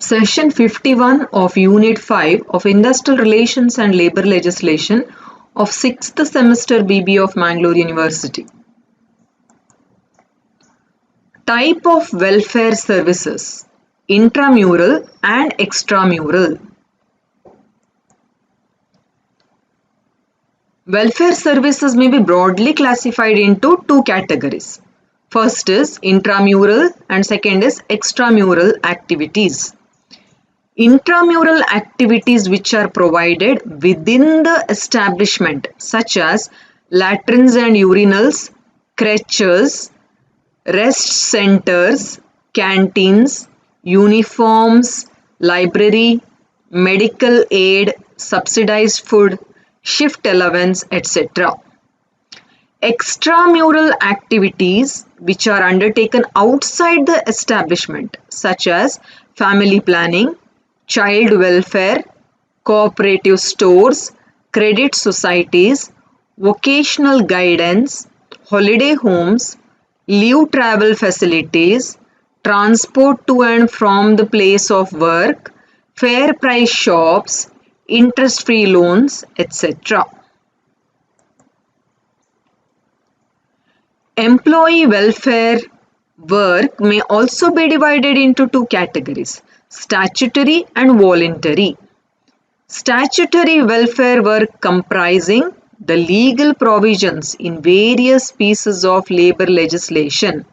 Session 51 of Unit 5 of Industrial Relations and Labour Legislation of 6th semester BBA of Mangalore University. Type of welfare services: intramural and extramural. Welfare services may be broadly classified into two categories. First is intramural and second is extramural activities. Intramural activities which are provided within the establishment, such as latrines and urinals, creches, rest centers, canteens, uniforms, library, medical aid, subsidized food, shift allowance, etc. Extramural activities which are undertaken outside the establishment, such as family planning, child welfare, cooperative stores, credit societies, vocational guidance, holiday homes, leave travel facilities, transport to and from the place of work, fair price shops, interest-free loans, etc. Employee welfare work may also be divided into two categories: statutory and voluntary. Statutory welfare work comprising the legal provisions in various pieces of labor legislation.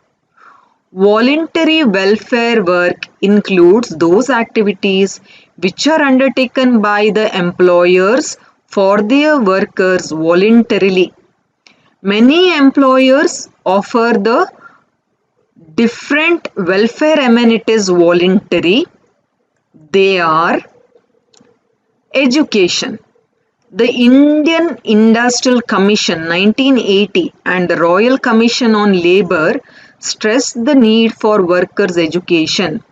Voluntary welfare work includes those activities which are undertaken by the employers for their workers voluntarily. Many employers offer the different welfare amenities voluntary. They are education. The Indian Industrial Commission 1980 and the Royal Commission on Labour stressed the need for workers' education.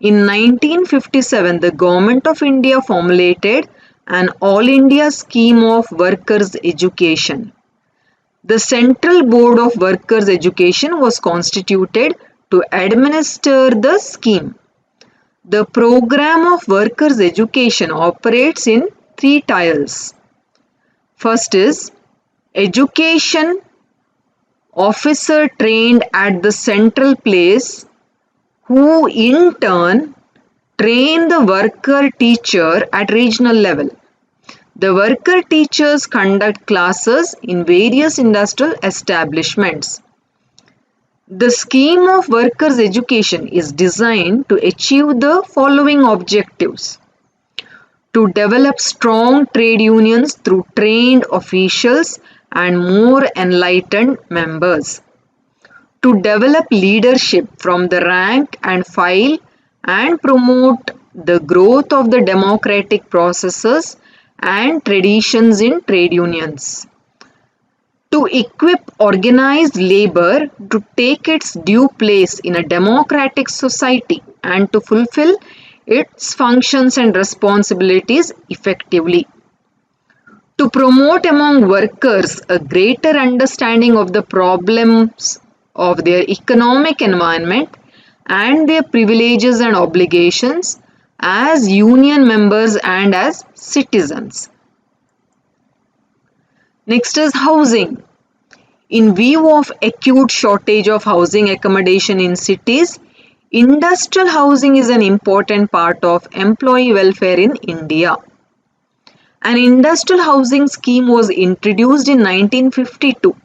In 1957, the Government of India formulated an All India Scheme of Workers' Education. The Central Board of Workers' Education was constituted to administer the scheme. The program of workers' education operates in three tiers. First is education officer trained at the central place, who in turn train the worker teacher at regional level. The worker teachers conduct classes in various industrial establishments. The scheme of workers' education is designed to achieve the following objectives: to develop strong trade unions through trained officials and more enlightened members, to develop leadership from the rank and file and promote the growth of the democratic processes and traditions in trade unions, to equip organized labor to take its due place in a democratic society and to fulfill its functions and responsibilities effectively, to promote among workers a greater understanding of the problems of their economic environment and their privileges and obligations as union members and as citizens. Next is housing. In view of acute shortage of housing accommodation in cities, industrial housing is an important part of employee welfare in India. An industrial housing scheme was introduced in 1952.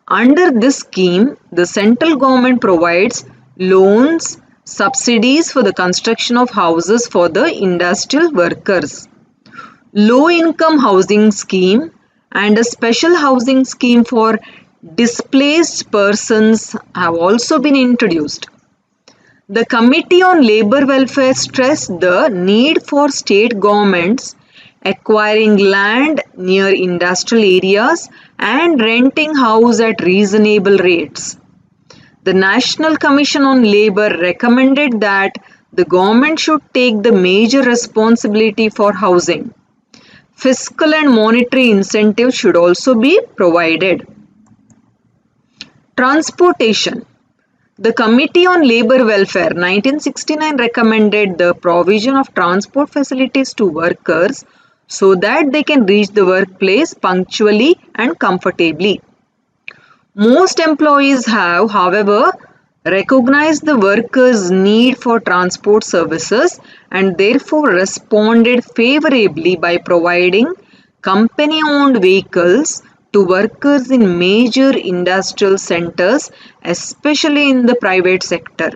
Under this scheme, the central government provides loans, subsidies for the construction of houses for the industrial workers. Low-income housing scheme and a special housing scheme for displaced persons have also been introduced. The Committee on Labour Welfare stressed the need for state governments acquiring land near industrial areas and renting houses at reasonable rates. The National Commission on Labour recommended that the government should take the major responsibility for housing. Fiscal and monetary incentives should also be provided. Transportation. The Committee on Labour Welfare 1969 recommended the provision of transport facilities to workers so that they can reach the workplace punctually and comfortably. Most employees have, however, recognized the workers' need for transport services and therefore responded favorably by providing company-owned vehicles to workers in major industrial centers, especially in the private sector.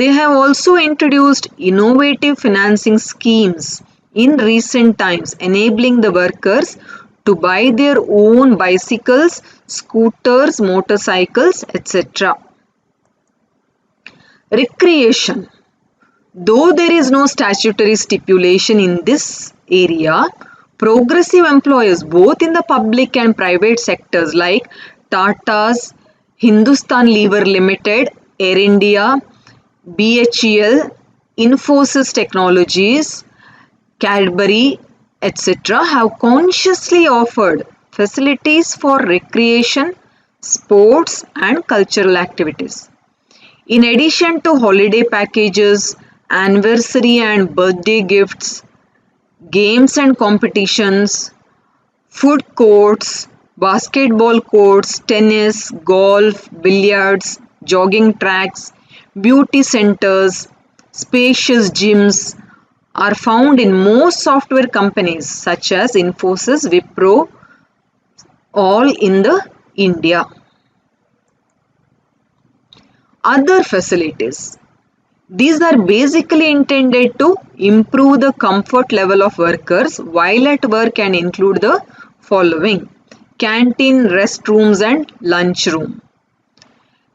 They have also introduced innovative financing schemes in recent times, enabling the workers to buy their own bicycles, scooters, motorcycles, etc. Recreation. Though there is no statutory stipulation in this area, progressive employers both in the public and private sectors like Tata's, Hindustan Lever Limited, Air India, BHEL, Infosys Technologies, Cadbury, etc. have consciously offered facilities for recreation, sports and cultural activities. In addition to holiday packages, anniversary and birthday gifts, games and competitions, food courts, basketball courts, tennis, golf, billiards, jogging tracks, beauty centers, spacious gyms are found in most software companies such as Infosys, Wipro, all in the India. Other facilities. These are basically intended to improve the comfort level of workers while at work and include the following: canteen, restrooms and lunchroom.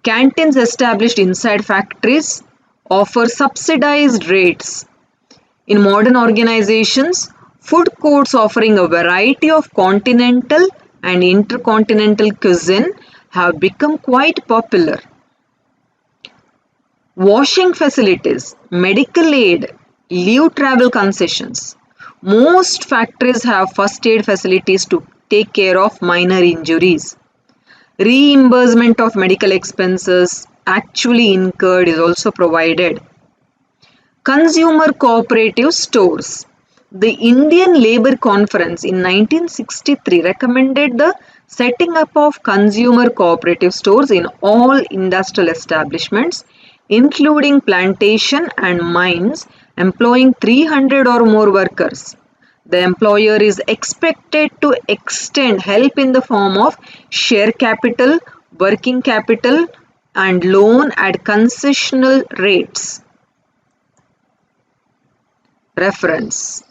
Canteens established inside factories offer subsidized rates. In modern organizations, food courts offering a variety of continental and intercontinental cuisine have become quite popular. Washing facilities, medical aid, leave travel concessions. Most factories have first aid facilities to take care of minor injuries. Reimbursement of medical expenses actually incurred is also provided. Consumer cooperative stores. The Indian Labour Conference in 1963 recommended the setting up of consumer cooperative stores in all industrial establishments, including plantation and mines, employing 300 or more workers. The employer is expected to extend help in the form of share capital, working capital, and loan at concessional rates. Reference.